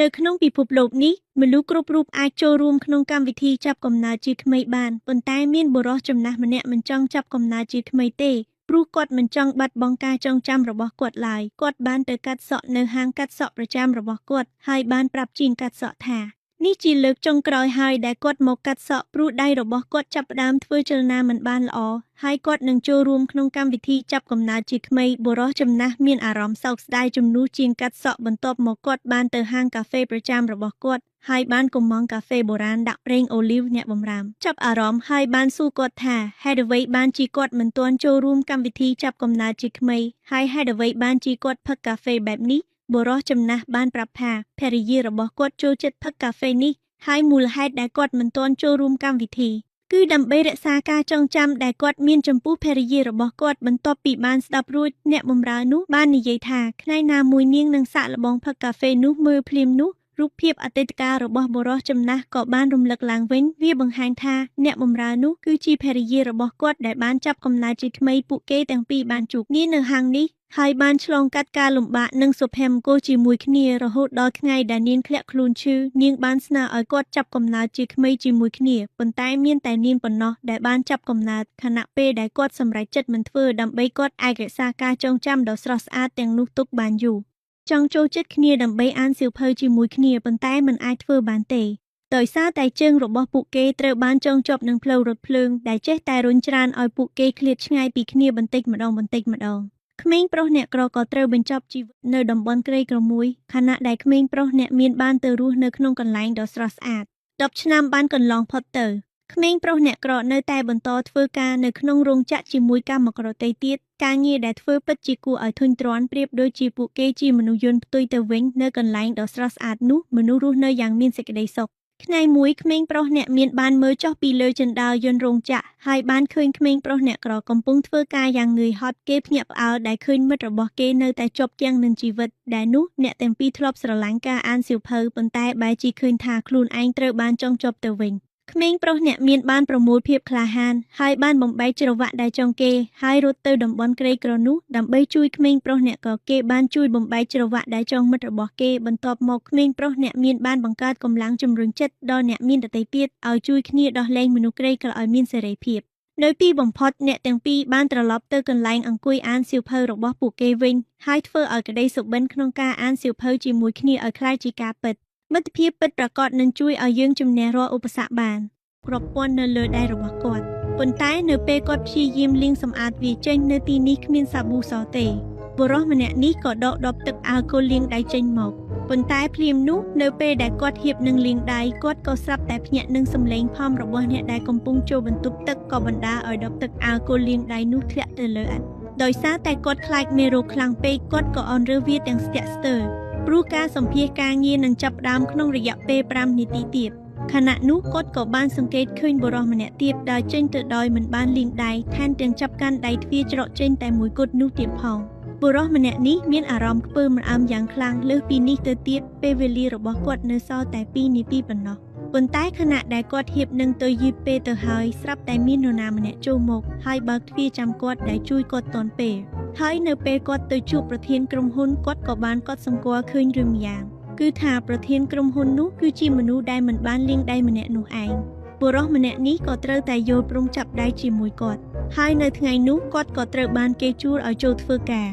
នៅក្នុងពិភពលោកនេះមនុស្សគ្រប់រូបអាចចូលរួមក្នុងកម្មវិធីចាប់កំណើតជាក្មេងបានប៉ុន្តែមានបុរសចំណាស់ម្នាក់មិនចង់ចាប់កំណើតជាក្មេងទេព្រោះគាត់មិនចង់បាត់បង់ការចងចាំរបស់គាត់ឡើយគាត់បានទៅកាត់សក់នៅហាងកាត់សក់ប្រចាំរបស់គាត់ហើយបានប្រាប់ជាងកាត់សក់ថានេះជាលើកចុងក្រោយហើយដែលគាត់មកកាត់សក់ព្រោះដៃរបស់គាត់ចាប់ផ្ដើមធ្វើចលនាមិនបានល្អហើយគាត់នឹងចូលរួមក្នុងកម្មវិធីចាប់កំណើតជាក្មេងបុរសចំណាស់មានអារម្មណ៍សោកស្ដាយជំនួសជាងកាត់សក់បន្ទាប់មកគាត់បានទៅហាងកាហ្វេប្រចាំរបស់គាត់ហើយបានកុម្ម៉ង់កាហ្វេបុរាណដាក់ប្រេងអូលីវអ្នកបម្រើចាប់អារម្មណ៍ហើយបានសួរគាត់ថាហេតុអ្វីបានជាគាត់មិនទាន់ចូលរួមកម្មវិធីចាប់កំណើតជាក្មេងហើយហេតុអ្វីបានជាគាត់ផឹកកាហ្វេបែបនេះបុរសចំណាស់បានប្រាប់ថាភរិយារបស់គាត់ចូលចិត្តផឹកកាហ្វេនេះហើយមូលហេតុដែលគាត់មិនទាន់ចូលរួមកម្មវិធីគឺដើម្បីរក្សាការចងចាំដែលគាត់មានចំពោះភរិយារបស់គាត់បន្ទាប់ពីបានស្ដាប់រួចអ្នកបម្រើនោះបាននិយាយថាថ្ងៃណាមួយនាងនឹងសាកល្បងផឹកកាហ្វេនោះមើលភ្លាមនោះរូបភាពអតីតកាលរបស់បុរសចំណាស់ក៏បានរំលឹកឡើងវិញវាបង្ហាញថាអ្នកបម្រើនោះគឺជាភរិយារបស់គាត់ដែលបានចាប់កំណើតជាក្មេងពួកគេទាំងពីរបានជួបគ្នានៅហាងនេះហើយបានឆ្លងកាត់ការលំបាកនិងសុភមង្គលជាមួយគ្នារហូតដល់ថ្ងៃដែលនាងធ្លាក់ខ្លួនឈឺនាងបានស្នើឲ្យគាត់ចាប់កំណើតជាក្មេងជាមួយគ្នាប៉ុន្តែមានតែនាងប៉ុណ្ណោះដែលបានចាប់កំណើតខណៈពេលដែលគាត់សម្រេចចិត្តមិនធ្វើដើម្បីគាត់អាចរក្សាការចងចាំដ៏ស្រស់ស្អាតទាំងនោះទុកបានយូរចង់ចូលចិត្តគ្នាដើម្បីអានសៀវភៅជាមួយគ្នាប៉ុន្តែមិនអាចធ្វើបានទេដោយសារតែជើងរបស់ពួកគេត្រូវបានចងជាប់នឹងផ្លូវរថភ្លើងដែលចេះតែរុញច្រានឲ្យពួកគេឃ្លាតឆ្ងាយពីគ្នាបន្តិចម្ដងក្មេងប្រុសអ្នកក្រក៏ត្រូវបញ្ចប់ជីវិតនៅតំបន់ក្រីក្រមួយខណៈដែលក្មេងប្រុសអ្នកមានបានទៅរស់នៅក្នុងកន្លែងដ៏ស្រស់ស្អាត10ឆ្នាំបានកន្លងផុតទៅក្មេងប្រុសអ្នកក្រនៅតែបន្តធ្វើការនៅក្នុងរោងចក្រជាមួយកម្មករដទៃទៀតការងារដែលធ្វើពិតជាគួរឲ្យធុញទ្រាន់ប្រៀបដូចជាពួកគេជាមនុស្សយន្តផ្ទុយទៅវិញនៅកន្លែងដ៏ស្រស់ស្អាតនោះមនុស្សរស់នៅយ៉ាងមានសេចក្តីសុខថ្ងៃមួយក្មេងប្រុសអ្នកមានបានមើលចុះពីលើជណ្ដើរយន្តរោងចក្រហើយបានឃើញក្មេងប្រុសអ្នកក្រកំពុងធ្វើការយ៉ាងនឿយហត់គេភ្ញាក់ផ្អើលដែលឃើញមិត្តរបស់គេនៅតែជាប់គាំងនឹងជីវិតដែលនោះអ្នកទាំងពីរធ្លាប់ស្រឡាញ់ការអានសៀវភៅប៉ុន្តែបែរជាឃើញថាខ្លួនឯងត្រូវបានចងជាប់ទៅវិញក្មេងប្រុសអ្នកមានបានប្រមូលភាពក្លាហានហើយបានបំបែកច្រវាក់ដែលចងគេហើយរត់ទៅតំបន់ក្រីក្រនោះដើម្បីជួយក្មេងប្រុសអ្នកក៏គេបានជួយបំបែកច្រវាក់ដែលចងមិត្តរបស់គេបន្ទាប់មកក្មេងប្រុសអ្នកមានបានបង្កើតកម្លាំងជំរុញចិត្តដល់អ្នកមានដទៃទៀតឲ្យជួយគ្នាដោះលែងមនុស្សក្រីក្រឲ្យមានសេរីភាពនៅទីបំផុតអ្នកទាំងពីរបានត្រឡប់ទៅកន្លែងអង្គុយអានសៀវភៅរបស់ពួកគេវិញហើយធ្វើឲ្យក្តីសុបិនក្នុងការអានសៀវភៅជាមួយគ្នាឲ្យក្លាយជាការពិតមិត្តភាពពិតប្រាកដនឹងជួយឲ្យយើងជំនះរាល់ឧបសគ្គបានគ្រប់ព័ន្ធនៅលើដៃរបស់គាត់ប៉ុន្តែនៅពេលគាត់ព្យាយាមលាងសម្អាតវាចេញនៅទីនេះគ្មានសាប៊ូសទេបុរសម្នាក់នេះក៏ដកដបទឹកអាល់កុលលាងដៃចេញមកប៉ុន្តែភ្លាមនោះនៅពេលដែលគាត់ហៀបនឹងលាងដៃគាត់ក៏ស្រាប់តែភ្ញាក់នឹងសំឡេងផំរបស់អ្នកដែលកំពុងចូលបន្ទប់ទឹកក៏បណ្ដាលឲ្យដបទឹកអាល់កុលលាងដៃនោះធ្លាក់ទៅលើឥដ្ឋដោយសារតែគាត់ខ្លាចមេរោគខ្លាំងពេកគាត់ក៏អន់រើសវាទាំងស្ទាក់ស្ទើរព្រោះការសម្ភាសការងារនឹងចាប់ផ្ដើមក្នុងរយៈពេល5នាទីទៀតខណៈនោះគាត់ក៏បានសង្កេតឃើញបុរសម្នាក់ទៀតដើរចេញទៅដោយមិនបានលាងដៃថែមទាំងចាប់កាន់ដៃទ្វារច្រកចេញតែមួយគត់នោះទៀតផងបុរសម្នាក់នេះមានអារម្មណ៍ខ្ពើមម្អើមយ៉ាងខ្លាំងលើសពីនេះទៅទៀតពេលវេលារបស់គាត់នៅសល់តែ2នាទីប៉ុណ្ណោះប៉ុន្តែខណៈដែលគាត់ហៀបនឹងទៅយឺតពេលទៅហើយស្រាប់តែមាននរណាម្នាក់ចូលមកហើយបើកទ្វារចាំគាត់ដែលជួយគាត់ទាន់ពេលហើយនៅពេលគាត់ទៅជួបប្រធានក្រុមហ៊ុនគាត់ក៏បានកត់សម្គាល់ឃើញរឿងម្យ៉ាងគឺថាប្រធានក្រុមហ៊ុននោះគឺជាមនុស្សដែលមិនបានលាងដៃម្នាក់នោះឯងបុរសម្នាក់នេះក៏ត្រូវតែយល់ព្រមចាប់ដៃជាមួយគាត់ហើយនៅថ្ងៃនោះគាត់ក៏ត្រូវបានគេជួលឲ្យចូលធ្វើការ